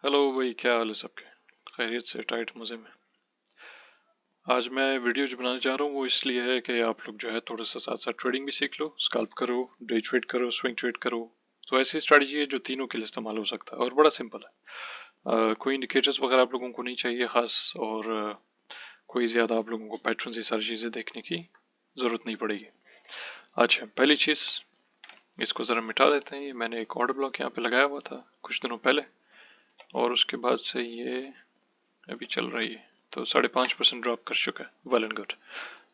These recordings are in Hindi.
हेलो भाई, क्या हाल है सबके? खैरियत से, टाइट मज़े में। आज मैं वीडियो जो बनाने जा रहा हूँ वो इसलिए है कि आप लोग जो है थोड़ा सा साथ साथ ट्रेडिंग भी सीख लो, स्कैल्प करो, डे ट्रेड करो, स्विंग ट्रेड करो। तो ऐसी स्ट्रैटेजी है जो तीनों के लिए इस्तेमाल हो सकता है और बड़ा सिंपल है। कोई इंडिकेटर्स वगैरह आप लोगों को नहीं चाहिए खास, और कोई ज़्यादा आप लोगों को पैटर्न ये सारी चीज़ें देखने की ज़रूरत नहीं पड़ेगी। अच्छा, पहली चीज़, इसको ज़रा मिटा देते हैं। ये मैंने एक ऑर्डर ब्लॉक यहाँ पे लगाया हुआ था कुछ दिनों पहले, और उसके बाद से ये अभी चल रही है तो 5.5% ड्रॉप कर चुका है। Well and good.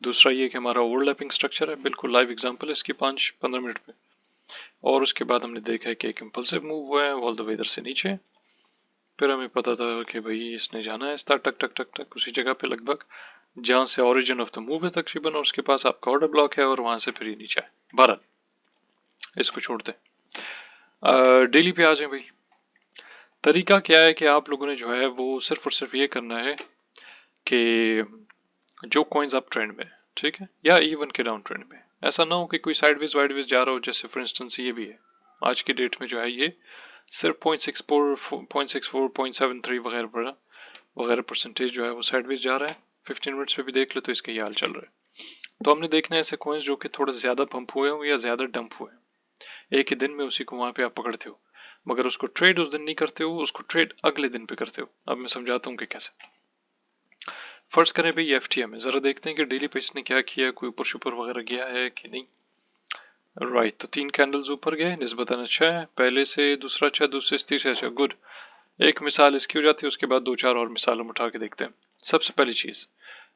दूसरा ये कि हमारा ओवरलैपिंग स्ट्रक्चर है, बिल्कुल लाइव एग्जांपल है इसकी 5-15 मिनट में। और उसके बाद हमने देखा है कि एक इम्पल्सिव मूव हुआ है ऑल द वे इधर से नीचे। फिर हमें पता था कि भाई इसने जाना है इस तरह टक टक टक टक उसी जगह पे लगभग जहां से ओरिजिन ऑफ द मूव है तकरीबन, और उसके पास आपका ऑर्डर ब्लॉक है और वहां से फिर ये नीचे है। बहरहाल इसको छोड़ते डेली पे आ जाए भाई। तरीका क्या है कि आप लोगों ने जो है वो सिर्फ और सिर्फ ये करना है कि जो कॉइन्स आप ट्रेंड में, ठीक है, या इवन के डाउन ट्रेंड में, ऐसा ना हो कि कोई साइडवेज वाइडवेज जा रहा हो। जैसे फॉर इंस्टेंस ये भी है आज की डेट में जो है ये सिर्फ 0.64 0.73 वगैरह वगैरह परसेंटेज जो है वो साइडवेज जा रहा है। 15 मिनट्स पे भी देख लो तो इसका ये हाल चल रहा है। तो हमने देखना है ऐसे कॉइन्स जो कि थोड़ा ज्यादा पंप हुए हो या ज्यादा डंप हुए, एक ही दिन में उसी को वहां पे आप पकड़ते हो, मगर उसको ट्रेड उस दिन नहीं करते हो, उसको ट्रेड अगले दिन पे करते हो। अब मैं समझाता हूँ कि कैसे। फर्ज करें भाई एफटीएम है, जरा देखते हैं कि डेली पे इसने क्या किया, कोई ऊपर सुपर वगैरह गया है कि नहीं। राइट, तो 3 कैंडल्स ऊपर गए, निस्बतन अच्छा है, पहले से दूसरा अच्छा, दूसरे से तीसरा अच्छा, गुड। एक मिसाल इसकी हो जाती है, उसके बाद 2-4 और मिसाल हम उठा के देखते हैं। सबसे पहली चीज,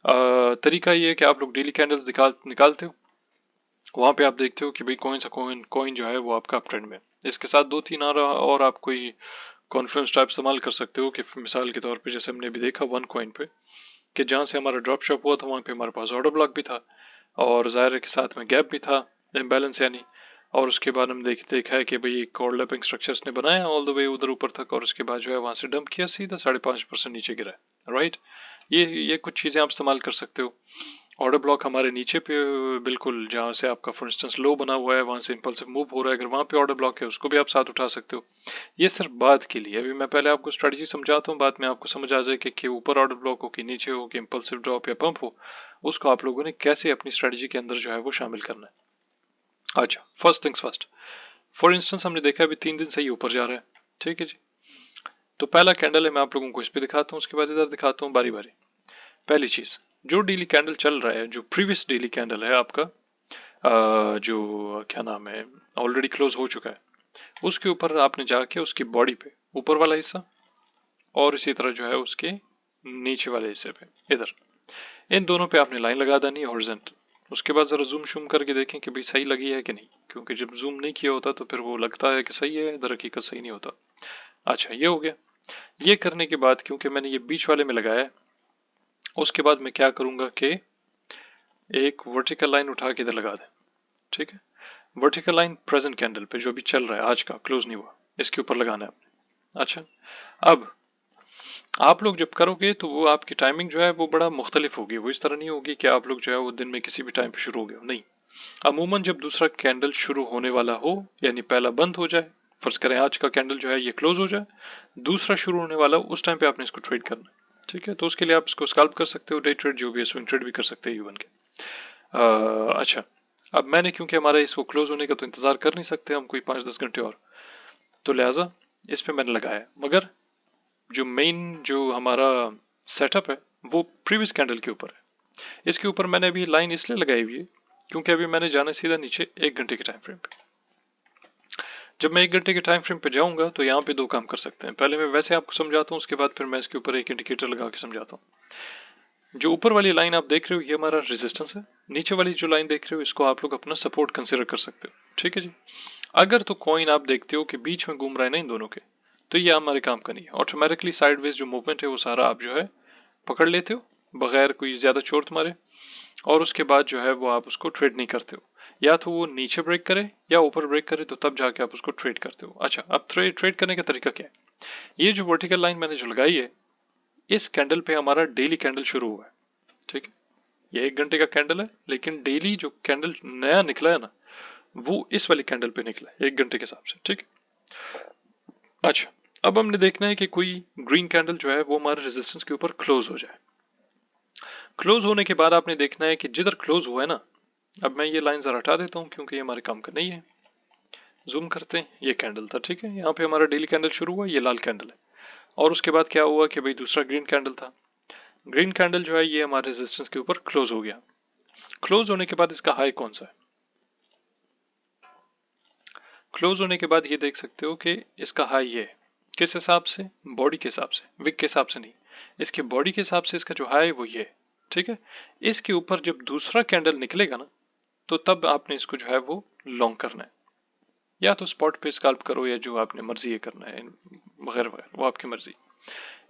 तरीका ये है कि आप लोग डेली कैंडल्स निकालते हो, वहां पे आप देखते हो कि भाई कौन सा कॉइन जो है वो आपका अप ट्रेंड में। इसके साथ 2-3 और आप कोई कॉन्फ्रेंस टाइप इस्तेमाल कर सकते हो कि मिसाल के तौर पे जैसे हमने भी देखा वन कॉइन पे कि जहां से हमारा ड्रॉप शॉप हुआ था वहां पे हमारे पास ऑर्डर ब्लॉक भी था, और जाहिर के साथ में गैप भी था, इम्बैलेंस यानी। और उसके बाद हम देखा है कि भाई एक ओवरलैपिंग स्ट्रक्चर्स ने बनाया ऑल द वे उधर ऊपर तक, और उसके बाद जो है वहां से डंप किया, सीधा 5.5% नीचे गिरा है। राइट, ये कुछ चीजें आप इस्तेमाल कर सकते हो। ऑर्डर ब्लॉक हमारे नीचे पे बिल्कुल जहां से आपका फॉर इंस्टेंस लो बना हुआ है वहां से इंपल्सिव मूव हो रहा है, अगर वहां पे ऑर्डर ब्लॉक है उसको भी आप साथ उठा सकते हो। ये सिर्फ बाद के लिए, अभी मैं पहले आपको स्ट्रेटजी समझाता हूँ, बाद में आपको समझ आ जाए कि ऊपर ऑर्डर ब्लॉक हो कि नीचे हो कि इंपल्सिव ड्रॉप या पंप हो, उसको आप लोगों ने कैसे अपनी स्ट्रेटजी के अंदर जो है वो शामिल करना है। अच्छा, first things first, for instance हमने देखा अभी 3 दिन से ही ऊपर जा रहा है, ठीक है जी। तो पहला कैंडल है, मैं आप लोगों को इस पे दिखाता हूँ, उसके बाद इधर दिखाता हूँ बारी बारी। पहली चीज, जो डेली कैंडल चल रहा है, जो प्रीवियस डेली कैंडल है आपका, जो क्या नाम है, ऑलरेडी क्लोज हो चुका है, उसके ऊपर आपने जाके उसकी बॉडी पे ऊपर वाला हिस्सा, और इसी तरह जो है उसके नीचे वाले हिस्से पे इधर, इन दोनों पे आपने लाइन लगा देनी हॉरिजॉन्टल। उसके बाद जरा जूम शूम करके देखें कि भाई सही लगी है कि नहीं, क्योंकि जब जूम नहीं किया होता तो फिर वो लगता है कि सही है, दर हकीकत सही नहीं होता। अच्छा, ये हो गया। ये करने के बाद क्योंकि मैंने ये बीच वाले में लगाया है, उसके बाद मैं क्या करूंगा कि एक वर्टिकल लाइन उठा के इधर लगा दें, ठीक है। वर्टिकल लाइन प्रेजेंट कैंडल पे जो भी चल रहा है, आज का क्लोज नहीं हुआ, इसके ऊपर लगाना है आपने। अच्छा, अब आप लोग जब करोगे तो वो आपकी टाइमिंग जो है वो बड़ा मुख्तलिफ होगी, वो इस तरह नहीं होगी कि आप लोग जो है वो दिन में किसी भी टाइम पे शुरू हो गए हो, नहीं। अमूमन जब दूसरा कैंडल शुरू होने वाला हो, यानी पहला बंद हो जाए, फर्ज करें आज का कैंडल जो है ये क्लोज हो जाए, दूसरा शुरू होने वाला हो, उस टाइम पे आपने इसको ट्रेड करना है, ठीक है। तो उसके लिए आप इसको स्कैल्प कर सकते हो, डे ट्रेड जो भी है, स्विंग ट्रेड भी कर सकते हो इवन के। अच्छा, अब मैंने क्योंकि हमारा इसको क्लोज होने का तो इंतजार कर नहीं सकते हम कोई 5-10 घंटे और, तो लिहाजा इस पे मैंने लगाया, मगर जो मेन जो हमारा सेटअप है वो प्रीवियस कैंडल के ऊपर है। इसके ऊपर मैंने अभी लाइन इसलिए लगाई हुई है क्योंकि अभी मैंने जाना सीधा नीचे 1 घंटे के टाइम फ्रेम पे। जब मैं 1 घंटे के टाइम फ्रेम पे जाऊंगा तो यहाँ पे 2 काम कर सकते हैं। पहले मैं वैसे आपको समझाता हूँ, उसके बाद फिर मैं इसके ऊपर एक इंडिकेटर लगा के समझाता हूँ। जो ऊपर वाली लाइन आप देख रहे हो ये हमारा रेजिस्टेंस है, नीचे वाली जो लाइन देख रहे हो इसको आप लोग अपना सपोर्ट कंसिडर कर सकते हो, ठीक है जी। अगर तो कॉइन आप देखते हो कि बीच में घूम रहा है ना इन दोनों के, तो ये हमारे काम का नहीं है। ऑटोमेटिकली साइडवेज जो मूवमेंट है वो सारा आप जो है पकड़ लेते हो बगैर कोई ज्यादा चोट मारे, और उसके बाद जो है वो आप उसको ट्रेड नहीं करते हो। या तो वो नीचे ब्रेक करे या ऊपर ब्रेक करे, तो तब जाके आप उसको ट्रेड करते हो। अच्छा, अब ट्रेड करने का तरीका क्या है। ये जो वर्टिकल लाइन मैंने जो लगाई है, इस कैंडल पे हमारा डेली कैंडल शुरू हुआ है, ठीक है। ये 1 घंटे का कैंडल है, लेकिन डेली जो कैंडल नया निकला है ना, वो इस वाली कैंडल पे निकला है 1 घंटे के हिसाब से, ठीक है। अच्छा, अब हमने देखना है कि कोई ग्रीन कैंडल जो है वो हमारे रेजिस्टेंस के ऊपर क्लोज हो जाए। क्लोज होने के बाद आपने देखना है कि जिधर क्लोज हुआ है ना, अब मैं ये लाइन जरा हटा देता हूँ क्योंकि ये हमारे काम का नहीं है। जूम करते हैं, ये कैंडल था, ठीक है, यहाँ पे हमारा डेली कैंडल शुरू हुआ, ये लाल कैंडल है, और उसके बाद क्या हुआ कि भाई दूसरा ग्रीन कैंडल था। ग्रीन कैंडल जो है ये हमारे रेजिस्टेंस के ऊपर क्लोज हो गया। क्लोज होने के बाद इसका हाई कौन सा है? क्लोज होने के बाद ये देख सकते हो कि इसका हाई ये है। किस हिसाब से? बॉडी के हिसाब से, विक के हिसाब से नहीं, इसके बॉडी के हिसाब से इसका जो हाई है वो ये है, ठीक है। इसके ऊपर जब दूसरा कैंडल निकलेगा ना, तो तब आपने इसको जो है वो लॉन्ग करना है, या तो स्पॉट पे स्कैल्प करो या जो आपने मर्जी ये करना है वगैरह वगैरह, वो आपकी मर्जी।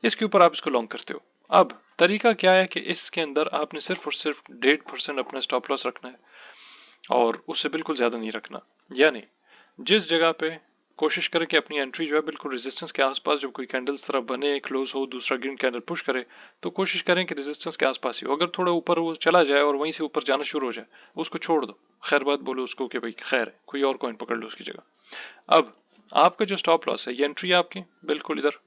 इसके ऊपर आप इसको लॉन्ग करते हो। अब तरीका क्या है कि इसके अंदर आपने सिर्फ और सिर्फ 1.5% अपना स्टॉप लॉस रखना है, और उससे बिल्कुल ज्यादा नहीं रखना। यानी जिस जगह पे कोशिश करें कि अपनी एंट्री जो है बिल्कुल रेजिस्टेंस के आसपास, जब कोई कैंडल इस तरह बने, क्लोज हो, दूसरा ग्रीन कैंडल पुश करे, तो कोशिश करें कि रेजिस्टेंस के आसपास ही हो। अगर थोड़ा ऊपर वो चला जाए और वहीं से ऊपर जाना शुरू हो जाए, उसको छोड़ दो, खैर बात बोलो उसको कि भाई खैर है, कोई और कॉइन पकड़ लो उसकी जगह। अब आपका जो स्टॉप लॉस है, ये एंट्री है आपकी बिल्कुल इधर,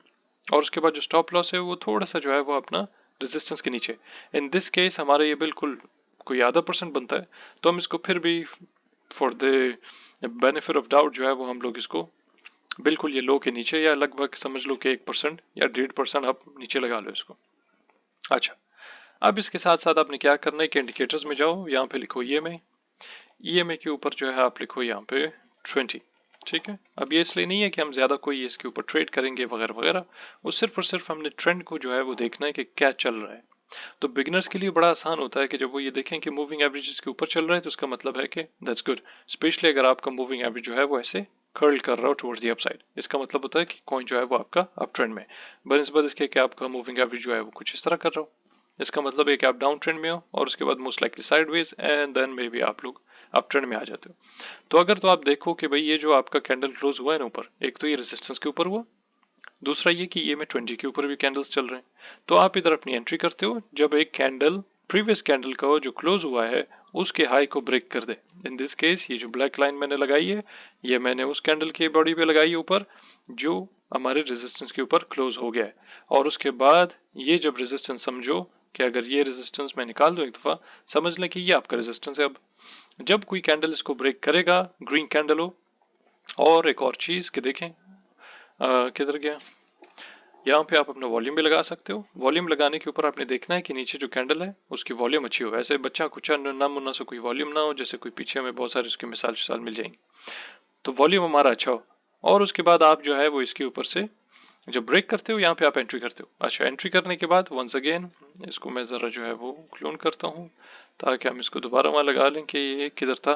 और उसके बाद जो स्टॉप लॉस है वो थोड़ा सा जो है वो अपना रेजिस्टेंस के नीचे। इन दिस केस हमारा ये बिल्कुल कोई आधा % बनता है, तो हम इसको फिर भी for the benefit of doubt जो है वो हम लोग इसको बिल्कुल ये लो के नीचे, या लगभग समझ लो कि 1% या 1.5% आप नीचे लगा लो इसको। अच्छा, अब इसके साथ साथ आपने क्या करना है कि इंडिकेटर्स में जाओ, यहाँ पे लिखो EMA के ऊपर जो है आप लिखो यहाँ पे 20, ठीक है। अब ये इसलिए नहीं है कि हम ज्यादा कोई इसके ऊपर ट्रेड करेंगे वगैरह वगैरह, वो सिर्फ और सिर्फ हमने ट्रेंड को जो है वो देखना है कि क्या चल रहा है। तो बिगिनर्स के लिए बड़ा आसान होता है कि जब वो ये देखें कि मूविंग एवरेजेस के ऊपर चल रहा है, तो उसका मतलब है कि दैट्स गुड। स्पेशली अगर आपका मूविंग एवरेज जो है वो ऐसे कर्ल कर रहा हो टुवर्ड्स द अपसाइड, इसका मतलब होता है कि कॉइन जो है वो आपका अप ट्रेंड में। बनस्बत इसके कि आपका मूविंग एवरेज जो है वो कुछ इस तरह कर रहा हो, इसका मतलब है कि आप डाउन ट्रेंड में हो, और उसके बाद most likely sideways, and then maybe आप लोग अप ट्रेंड में आ जाते हो। तो अगर तो आप देखो कि भाई ये जो आपका कैंडल क्लोज हुआ है ना ऊपर, एक तो ये रेजिस्टेंस के ऊपर हुआ, दूसरा ये कि ये में 20 के ऊपर भी कैंडल्स चल रहे हैं, तो आप इधर अपनी एंट्री करते हो जब एक कैंडल प्रीवियस कैंडल का जो क्लोज हुआ है उसके हाई को ब्रेक कर दे। इन दिस केस ये जो ब्लैक लाइन मैंने लगाई है, ये मैंने उस कैंडल की बॉडी पे लगाई है ऊपर, जो हमारे रेजिस्टेंस के ऊपर क्लोज हो गया है। और उसके बाद ये जब रेजिस्टेंस समझो कि अगर ये रेजिस्टेंस मैं निकाल दूं एक दफा, समझ लें कि ये आपका रेजिस्टेंस है। अब जब कोई कैंडल इसको ब्रेक करेगा, ग्रीन कैंडल हो, और एक और चीज कि देखें किधर गया, यहाँ पे आप अपना वॉल्यूम भी लगा सकते हो। वॉल्यूम लगाने के ऊपर आपने देखना है कि नीचे जो कैंडल है उसकी वॉल्यूम अच्छी हो, ऐसे बच्चा कुछ ना मुन्ना से कोई वॉल्यूम ना हो, जैसे कोई पीछे में बहुत सारे उसकी मिसाल मिल जाएंगी। तो वॉल्यूम हमारा अच्छा हो, और उसके बाद आप जो है वो इसके ऊपर से जब ब्रेक करते हो यहाँ पे आप एंट्री करते हो। अच्छा, एंट्री करने के बाद वंस अगेन इसको मैं जरा जो है वो क्लोन करता हूँ, ताकि हम इसको दोबारा वहां लगा लें कि ये किधर था,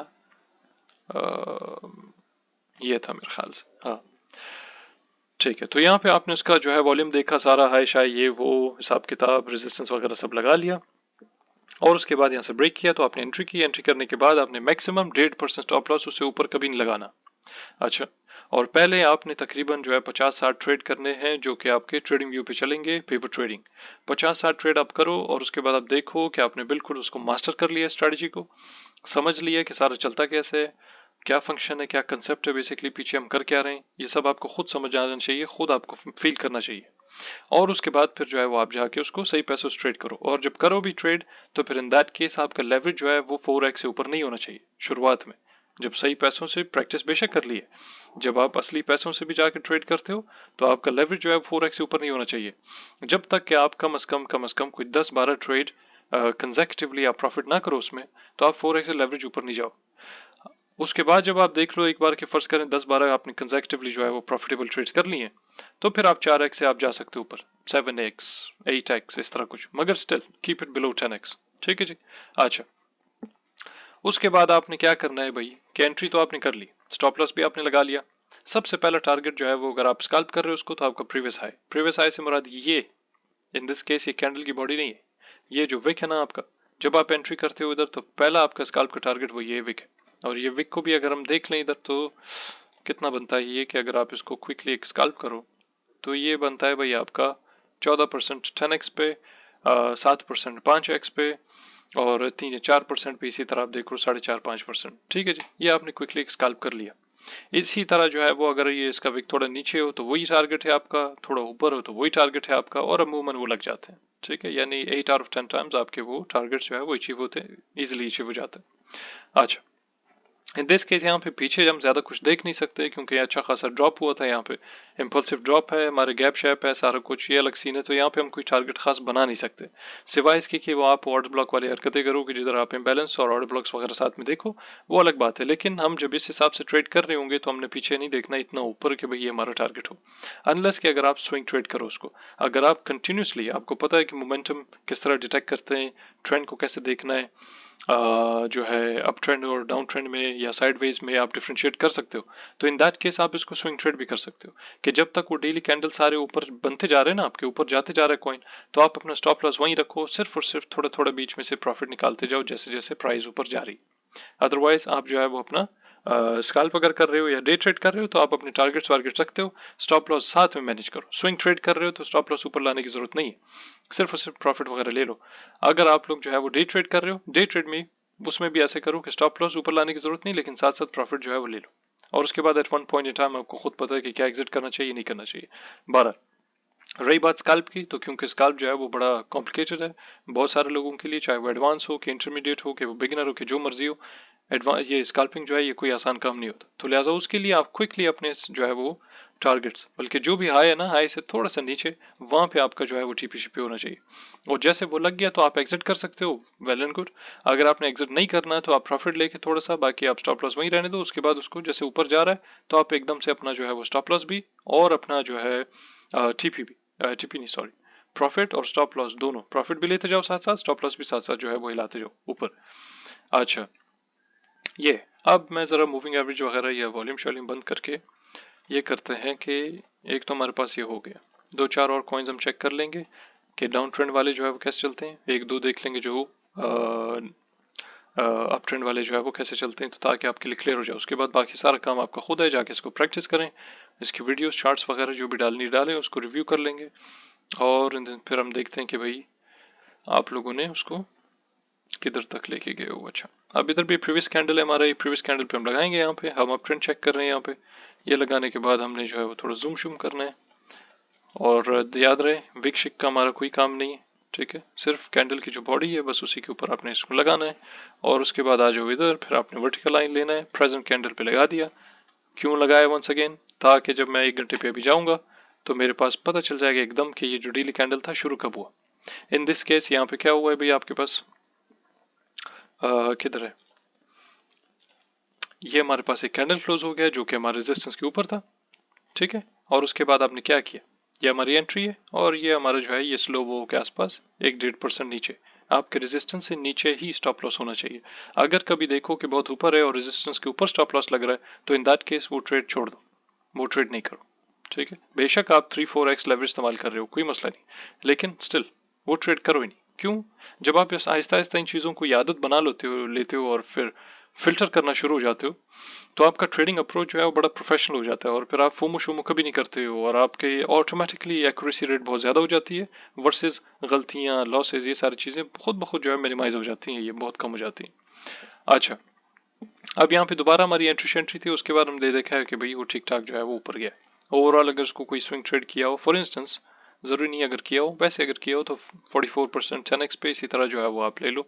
ये था मेरे ख्याल से, हाँ ठीक है। तो यहाँ पे आपने उसका जो है वॉल्यूम देखा, सारा हाई शाई ये वो हिसाब किताब रेजिस्टेंस वगैरह सब लगा लिया, और उसके बाद यहाँ से ब्रेक किया तो आपने एंट्री की। एंट्री करने के बाद आपने मैक्सिमम 1.5% स्टॉप लॉस, उससे ऊपर कभी नहीं लगाना। अच्छा, और पहले आपने तकरीबन जो है 50-60 ट्रेड करने हैं, जो कि आपके ट्रेडिंग व्यू पे चलेंगे, पेपर ट्रेडिंग। 50-60 ट्रेड आप करो, और उसके बाद आप देखो कि आपने बिल्कुल उसको मास्टर कर लिया, स्ट्रेटजी को समझ लिया कि सारा चलता कैसे है, क्या फंक्शन है, क्या कंसेप्ट है, बेसिकली पीछे हम कर क्या रहे हैं, ये सब आपको खुद समझ आना चाहिए, खुद आपको फील करना चाहिए। और उसके बाद फिर जो है वो आप जाके उसको सही पैसों से ट्रेड करो, और जब करो भी ट्रेड तो फिर इन दैट केस आपका लेवरेज जो है वो 4x से ऊपर नहीं होना चाहिए शुरुआत में। जब सही पैसों से प्रैक्टिस बेशक कर लिए, जब आप असली पैसों से भी जाकर ट्रेड करते हो तो आपका लेवरेज जो है 4x से ऊपर नहीं होना चाहिए। जब तक कि आप कम अज कम कोई 10-12 ट्रेड कंसेक्यूटिवली आप प्रॉफिट ना करो उसमें, तो आप 4x से लेवरेज ऊपर नहीं जाओ। उसके बाद जब आप देख लो एक बार के फर्ज करें 10-12 आपने कंसेक्यूटिवली जो है वो प्रॉफिटेबल ट्रेड्स कर लिए, तो फिर आप 4x से आप जा सकते हो ऊपर, 7x 8x इस तरह कुछ, मगर still keep it below 10x, ठीक है जी। अच्छा, उसके बाद आपने क्या करना है भाई कि एंट्री तो आपने कर ली, स्टॉप लॉस भी आपने लगा लिया। सबसे पहला टारगेट जो है वो अगर आप स्कैल्प कर रहे हो उसको, तो आपका प्रीवियस हाई से मुराद ये, इन दिस केस ये कैंडल की बॉडी नहीं है, ये जो विक है ना आपका, जब आप एंट्री करते हो इधर तो पहला आपका स्कैल्प का टारगेट वो ये विक है। और ये विक को भी अगर हम देख लें इधर, तो कितना बनता है ये कि अगर आप इसको क्विकली एक स्कैल्प करो तो ये बनता है भाई आपका 14% 10x पे, 7% 5x पे, और 3 या 4% पे इसी तरह आप देखो 4.5-5%, ठीक है जी। ये आपने क्विकली एक स्कैल्प कर लिया। इसी तरह जो है वो अगर ये इसका विक थोड़ा नीचे हो तो वही टारगेट है आपका, थोड़ा ऊपर हो तो वही टारगेट है आपका, और अमूमन वो लग जाते हैं। ठीक है, यानी 8 आउट ऑफ 10 टाइम्स आपके वो टारगेट जो है वो अचीव होते हैं, इजिली अचीव हो जाते हैं। अच्छा, इन दिस केस यहाँ पे पीछे हम ज्यादा कुछ देख नहीं सकते क्योंकि अच्छा खासा ड्रॉप हुआ था, यहाँ पे इम्पल्सिव ड्रॉप है, हमारे गैप शैप है, सारा कुछ ये अलग सीन है, तो यहाँ पे हम कोई टारगेट खास बना नहीं सकते, सिवाय इसके कि वो आप ऑर्डर ब्लॉक वाली हरकतें करोगे जिधर आप इम्बैलेंस और ऑर्डर ब्लॉक्स वगैरह साथ में देखो, वो अलग बात है। लेकिन हम जब इस हिसाब से ट्रेड कर रहे होंगे तो हमने पीछे नहीं देखना इतना ऊपर कि भाई ये हमारा टारगेट हो, अनलेस कि अगर आप स्विंग ट्रेड करो उसको। अगर आप कंटिन्यूसली, आपको पता है कि मोमेंटम किस तरह डिटेक्ट करते हैं, ट्रेंड को कैसे देखना है, जो है अप ट्रेंड और डाउन ट्रेंड में या साइडवेज में आप डिफरेंशिएट कर सकते हो, तो इन दैट केस आप इसको स्विंग ट्रेड भी कर सकते हो कि जब तक वो डेली कैंडल सारे ऊपर बनते जा रहे हैं ना, आपके ऊपर जाते जा रहा है कॉइन, तो आप अपना स्टॉप लॉस वहीं रखो, सिर्फ और सिर्फ थोड़ा थोड़ा बीच में से प्रॉफिट निकालते जाओ जैसे जैसे प्राइस ऊपर जा रही। अदरवाइज आप जो है वो अपना स्कैल्प अगर कर रहे हो या डे ट्रेड कर रहे हो तो आप अपने टारगेट्स वारगेट्स रखते हो, स्टॉप लॉस साथ में मैनेज करो। स्विंग ट्रेड कर रहे हो तो स्टॉप लॉस ऊपर लाने की जरूरत नहीं है, सिर्फ और सिर्फ प्रॉफिट वगैरह ले लो। अगर आप लोग जो है वो डे ट्रेड कर रहे हो, डे ट्रेड में उसमें भी ऐसे करो कि स्टॉप लॉस ऊपर लाने की जरूरत नहीं, लेकिन साथ साथ प्रॉफिट जो है वो ले लो, और उसके बाद at one point in time आपको खुद पता है कि क्या एग्जिट करना चाहिए नहीं करना चाहिए। 12, रही बात स्कैल्प की, तो क्योंकि स्कैल्प जो है वो बड़ा कॉम्प्लिकेटेड है बहुत सारे लोगों के लिए, चाहे वो एडवांस हो कि इंटरमीडिएट हो कि वो बिगिनर हो कि जो मर्जी हो, एडवांस ये स्कैल्पिंग जो है ये कोई आसान काम नहीं होता, तो लिहाजा उसके लिए आप क्विकली अपने जो है वो टारगेट्स, बल्कि जो भी हाई है ना, हाई से थोड़ा सा नीचे वहां पे आपका जो है वो टीपीसीपी होना चाहिए, और जैसे वो लग गया तो आप एग्जिट कर सकते हो, वेल एंड गुड। अगर आपने एग्जिट नहीं करना है तो आप प्रॉफिट लेके थोड़ा सा, बाकी आप स्टॉप लॉस वहीं रहने दो, उसके बाद उसको जैसे ऊपर जा रहा है तो आप एकदम से अपना जो है वो स्टॉप लॉस भी और अपना जो है टीपी भी, टीपी नहीं सॉरी, प्रॉफिट और स्टॉप लॉस दोनों, प्रॉफिट भी लेते जाओ साथ साथ, स्टॉप लॉस भी साथ साथ जो है वो हिलाते जाओ ऊपर। अच्छा, ये अब मैं जरा मूविंग एवरेज वगैरह या वॉल्यूम शॉल्यूम बंद करके ये करते हैं कि एक तो हमारे पास ये हो गया, दो चार और कॉइन्स हम चेक कर लेंगे कि डाउन ट्रेंड वाले जो है वो कैसे चलते हैं, एक दो देख लेंगे जो अप ट्रेंड वाले जो है वो कैसे चलते हैं, तो ताकि आपके लिए क्लियर हो जाए। उसके बाद बाकी सारा काम आपका खुद है, जाके इसको प्रैक्टिस करें, इसकी वीडियोस चार्ट्स वगैरह जो भी डालनी डालें उसको रिव्यू कर लेंगे, और फिर हम देखते हैं कि भाई आप लोगों ने उसको किधर तक लेके गए हो। अच्छा, अब इधर भी प्रीवियस कैंडल है हमारा, ये प्रीवियस कैंडल पे हम लगाएंगे, यहाँ पे हम अप ट्रेंड चेक कर रहे हैं, यहाँ पे ये लगाने के बाद हमने जो है वो थोड़ा जूम शूम करना है, और याद रहे विक शिक का हमारा कोई काम नहीं है, ठीक है, सिर्फ कैंडल की जो बॉडी है बस उसी के ऊपर आपने इसको लगाना है, और उसके बाद आ जाओ इधर, फिर आपने वर्टिकल लाइन लेना है, प्रेजेंट कैंडल पे लगा दिया। क्यों लगाया वंस अगेन, ताकि जब मैं 1 घंटे पे अभी जाऊंगा तो मेरे पास पता चल जाएगा एकदम कि ये जो डेली कैंडल था शुरू कब हुआ। इन दिस केस यहाँ पे क्या हुआ है भाई आपके पास, किधर है, ये हमारे पास एक कैंडल क्लोज हो गया जो कि हमारे रेजिस्टेंस के ऊपर था, ठीक है, और उसके बाद आपने क्या किया, ये हमारी एंट्री है, और ये हमारा जो है ये स्लो वो के आसपास 1-1.5% नीचे, आपके रेजिस्टेंस से नीचे ही स्टॉप लॉस होना चाहिए। अगर कभी देखो कि बहुत ऊपर है और रेजिस्टेंस के ऊपर स्टॉप लॉस लग रहा है तो इन दैट केस वो ट्रेड छोड़ दो, वो ट्रेड नहीं करो, ठीक है। बेशक आप 3-4x लेवरेज इस्तेमाल कर रहे हो कोई मसला नहीं, लेकिन स्टिल वो ट्रेड करो ही नहीं। क्यों, जब आप आहिस्ता आहिस्ता इन चीज़ों को आदत बना लेते हो और फिर फिल्टर करना शुरू हो जाते हो, तो आपका ट्रेडिंग अप्रोच जो है वो बड़ा प्रोफेशनल हो जाता है, और फिर आप फोमो शोमो कभी नहीं करते हो, और आपके ऑटोमेटिकली एक्यूरेसी रेट बहुत ज़्यादा हो जाती है, वर्सेस गलतियाँ लॉसेज ये सारी चीज़ें खुद ब खुद जो है मिनिमाइज हो जाती हैं, ये बहुत कम हो जाती हैं। अच्छा, अब यहाँ पे दोबारा हमारी एंट्री थी, उसके बाद हमने देखा है कि भाई वो ठीक ठाक जो है वो ऊपर गया। ओवरऑल अगर उसको कोई स्विंग ट्रेड किया हो, फॉर इंस्टेंस जरूरी नहीं अगर किया हो, वैसे अगर किया हो तो 44% 10x पे, इसी तरह जो है वो आप ले लो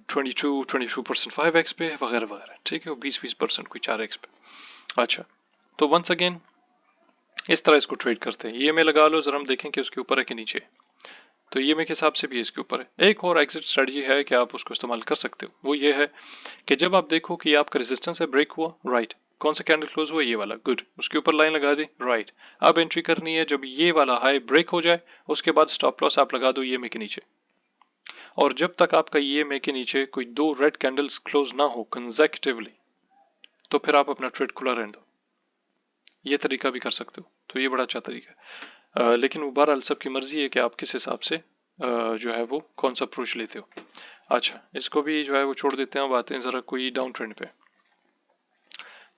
22% 5x पे वगैरह वगैरह, ठीक है, वो 20% कोई 4x पे। अच्छा, तो वंस अगेन इस तरह इसको ट्रेड करते हैं, ये में लगा लो जरा हम देखें कि उसके ऊपर है कि नीचे, तो ये में के हिसाब से भी इसके ऊपर है। एक और एग्जिट स्ट्रेटजी है कि आप उसको इस्तेमाल कर सकते हो, वो ये है कि जब आप देखो कि आपका रेजिस्टेंस है ब्रेक हुआ, राइट, कौन सा कैंडल क्लोज हुआ, ये वाला, गुड, उसके ऊपर लाइन लगा दी, राइट, अब एंट्री करनी है जब ये वाला हाई ब्रेक हो जाए, उसके बाद स्टॉप लॉस आप लगा दो ये में के नीचे, और जब तक आपका ये में के नीचे कोई 2 रेड कैंडल्स क्लोज ना हो कंसेक्यूटिवली, तो फिर आप अपना ट्रेड खुला रहने दो। ये तरीका भी कर सकते हो, तो ये बड़ा अच्छा तरीका है। लेकिन वो बहरहाल सबकी मर्जी है कि आप किस हिसाब से जो है वो कौन सा अप्रोच लेते हो। अच्छा, इसको भी जो है वो छोड़ देते हैं, अब आते हैं ज़रा कोई डाउन ट्रेंड पे,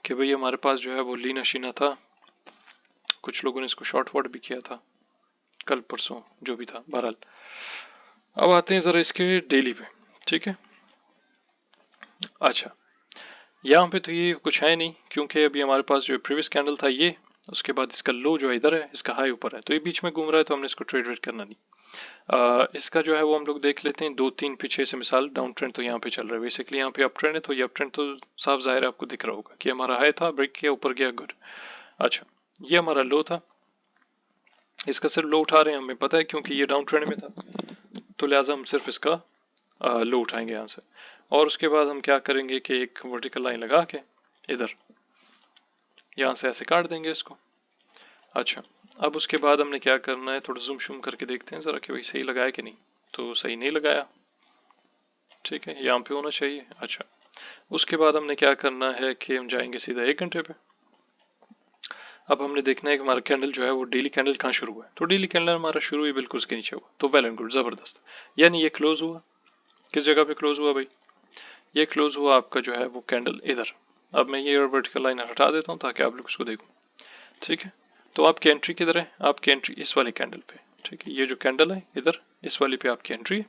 कि भाई हमारे पास जो है वो लीना शीना था, कुछ लोगों ने इसको शॉर्ट वर्ड भी किया था कल परसों, जो भी था बहरहाल। अब आते हैं ज़रा इसके डेली पे, ठीक है। अच्छा, यहाँ पे तो ये कुछ है नहीं, क्योंकि अभी हमारे पास जो प्रीवियस कैंडल था ये, उसके बाद इसका लो जो इधर है, इसका हाई ऊपर है, तो ये बीच में घूम रहा है, तो हमने इसको ट्रेड वेट करना नहीं। इसका जो है वो हम लोग देख लेते हैं 2-3 पीछे से मिसाल। डाउन ट्रेंड तो यहाँ पे चल रहा है, बेसिकली यहाँ पे अप ट्रेंड है, तो ये अप ट्रेंड तो साफ जाहिर है आपको दिख रहा होगा कि हमारा हाई था, ब्रेक किया, ऊपर गया, गुड। अच्छा, ये हमारा लो था, इसका सिर्फ लो उठा रहे हैं, हमें पता है क्योंकि ये डाउन ट्रेंड में था, तो लिहाजा हम सिर्फ इसका लो उठाएंगे यहाँ से। और उसके बाद हम क्या करेंगे कि एक वर्टिकल लाइन लगा के इधर यहाँ से ऐसे काट देंगे इसको। अच्छा, अब उसके बाद हमने क्या करना है, थोड़ा जूम शूम करके देखते हैं ज़रा कि भाई सही लगाया कि नहीं। तो सही नहीं लगाया, ठीक है, यहाँ पे होना चाहिए। अच्छा, उसके बाद हमने क्या करना है कि हम जाएंगे सीधा 1 घंटे पे। अब हमने देखना है कि हमारा कैंडल जो है वो डेली कैंडल कहाँ शुरू हुआ है। तो डेली कैंडल हमारा शुरू ही बिल्कुल उसके नीचे हुआ, तो वेल एंड गुड, ज़बरदस्त। यानी ये क्लोज हुआ, किस जगह पे क्लोज हुआ भाई, ये क्लोज हुआ आपका जो है वो कैंडल इधर। अब मैं ये वर्टिकल लाइन हटा देता हूँ ताकि आप लोग इसको देखो, ठीक है। तो आपकी एंट्री किधर है, आपकी एंट्री इस वाली कैंडल पे, ठीक है, ये जो कैंडल है इधर इस वाली पे आपकी एंट्री है।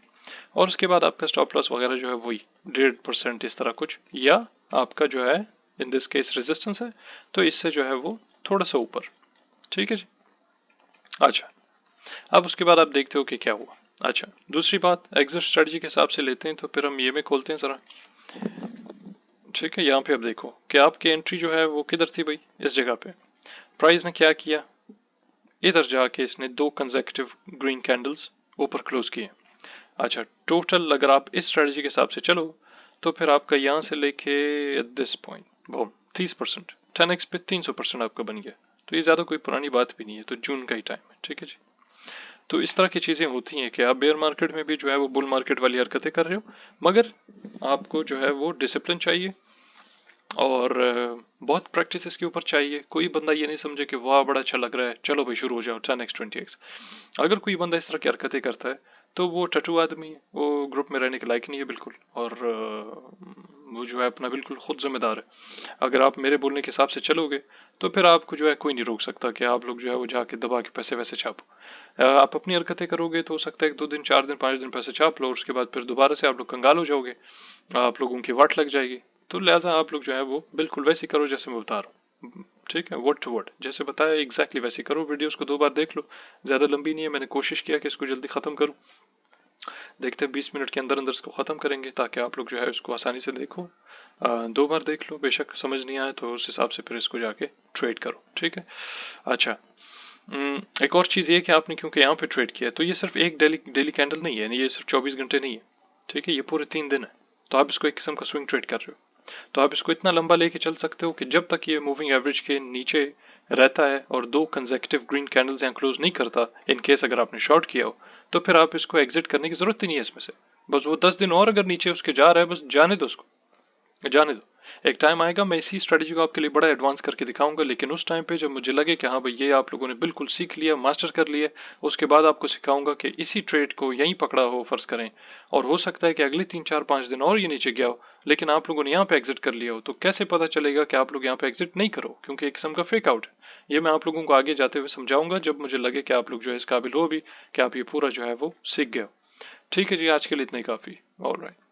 और उसके बाद आपका स्टॉप लॉस वगैरह जो है वही 1.5% इस तरह कुछ, या आपका जो है इन दिस केस रेजिस्टेंस है, तो इससे जो है वो थोड़ा सा ऊपर, ठीक है जी। अच्छा, अब उसके बाद आप देखते हो कि क्या हुआ। अच्छा, दूसरी बात एग्जिट स्ट्रेटजी के हिसाब से लेते हैं, तो फिर हम ये में खोलते हैं जरा, ठीक है। यहाँ पे अब देखो कि आपकी एंट्री जो है वो किधर थी भाई, इस जगह पे। प्राइस ने क्या किया, इधर जाके इसने 2 कंसेक्यूटिव ग्रीन कैंडल्स ऊपर क्लोज किए। अच्छा, टोटल अगर आप इस स्ट्रेटजी के हिसाब से चलो तो फिर आपका यहाँ से लेके एट दिस पॉइंट वो 30%, 10x पे 300% आपका बन गया। तो ये ज़्यादा कोई पुरानी बात भी नहीं है, तो जून का ही टाइम है, ठीक है जी। तो इस तरह की चीज़ें होती हैं कि आप बेयर मार्केट में भी जो है वो बुल मार्केट वाली हरकतें कर रहे हो, मगर आपको जो है वो डिसिप्लिन चाहिए और बहुत प्रैक्टिस इसके ऊपर चाहिए। कोई बंदा ये नहीं समझे कि वाह बड़ा अच्छा लग रहा है, चलो भाई शुरू हो जाओ 10x 20x। अगर कोई बंदा इस तरह की हरकतें करता है तो वो टटू आदमी है, वो ग्रुप में रहने के लायक नहीं है बिल्कुल, और वो जो है अपना बिल्कुल खुद जिम्मेदार है। अगर आप मेरे बोलने के हिसाब से चलोगे तो फिर आपको जो है कोई नहीं रोक सकता कि आप लोग जो है वो जाके दबा के पैसे वैसे छापो। आप अपनी हरकतें करोगे तो हो सकता है 2 दिन 4 दिन 5 दिन पैसे छाप लो, और उसके बाद फिर दोबारा से आप लोग कंगाल हो जाओगे, आप लोगों की वाट लग जाएगी। तो लिहाजा आप लोग जो है वो बिल्कुल वैसे करो जैसे मैं बता रहा हूँ, ठीक है, वर्ड टू वर्ड जैसे बताया एग्जैक्टली वैसे करो। वीडियोस को 2 बार देख लो, ज़्यादा लंबी नहीं है, मैंने कोशिश किया कि इसको जल्दी ख़त्म करूँ। देखते हैं 20 मिनट के अंदर अंदर इसको ख़त्म करेंगे ताकि आप लोग जो है इसको आसानी से देखो। 2 बार देख लो, बेशक समझ नहीं आए तो उस हिसाब से फिर इसको जाके ट्रेड करो, ठीक है। अच्छा, एक और चीज़ ये कि आपने क्योंकि यहाँ पे ट्रेड किया तो ये सिर्फ एक डेली कैंडल नहीं है, ये सिर्फ 24 घंटे नहीं है, ठीक है, ये पूरे 3 दिन है। तो आप इसको एक किस्म का स्विंग ट्रेड कर रहे हो, तो आप इसको इतना लंबा लेके चल सकते हो कि जब तक ये मूविंग एवरेज के नीचे रहता है और 2 कंसेक्यूटिव ग्रीन कैंडल्स यहाँ क्लोज नहीं करता, इन केस अगर आपने शॉर्ट किया हो, तो फिर आप इसको एग्जिट करने की जरूरत ही नहीं है इसमें से। बस वो 10 दिन और अगर नीचे उसके जा रहा है, बस जाने दो उसको, जाने दो। एक टाइम आएगा मैं इसी स्ट्रेटजी को आपके लिए बड़ा एडवांस करके दिखाऊंगा, लेकिन उस टाइम पे जब मुझे लगे कि हाँ भाई ये आप लोगों ने बिल्कुल सीख लिया, मास्टर कर लिया, उसके बाद आपको सिखाऊंगा कि इसी ट्रेड को यहीं पकड़ा हो फर्ज करें, और हो सकता है कि अगले 3-4-5 दिन और ये नीचे गया हो, लेकिन आप लोगों ने यहाँ पे एग्जिट कर लिया हो। तो कैसे पता चलेगा कि आप लोग यहाँ पे एग्जिट नहीं करो, क्योंकि एक किस्म का फेक आउट है। ये मैं आप लोगों को आगे जाते हुए समझाऊंगा जब मुझे लगे कि आप लोग जो है इस काबिल हो भी कि आप ये पूरा जो है वो सीख गए हो। ठीक है जी, आज के लिए इतना ही काफ़ी। ऑलराइट।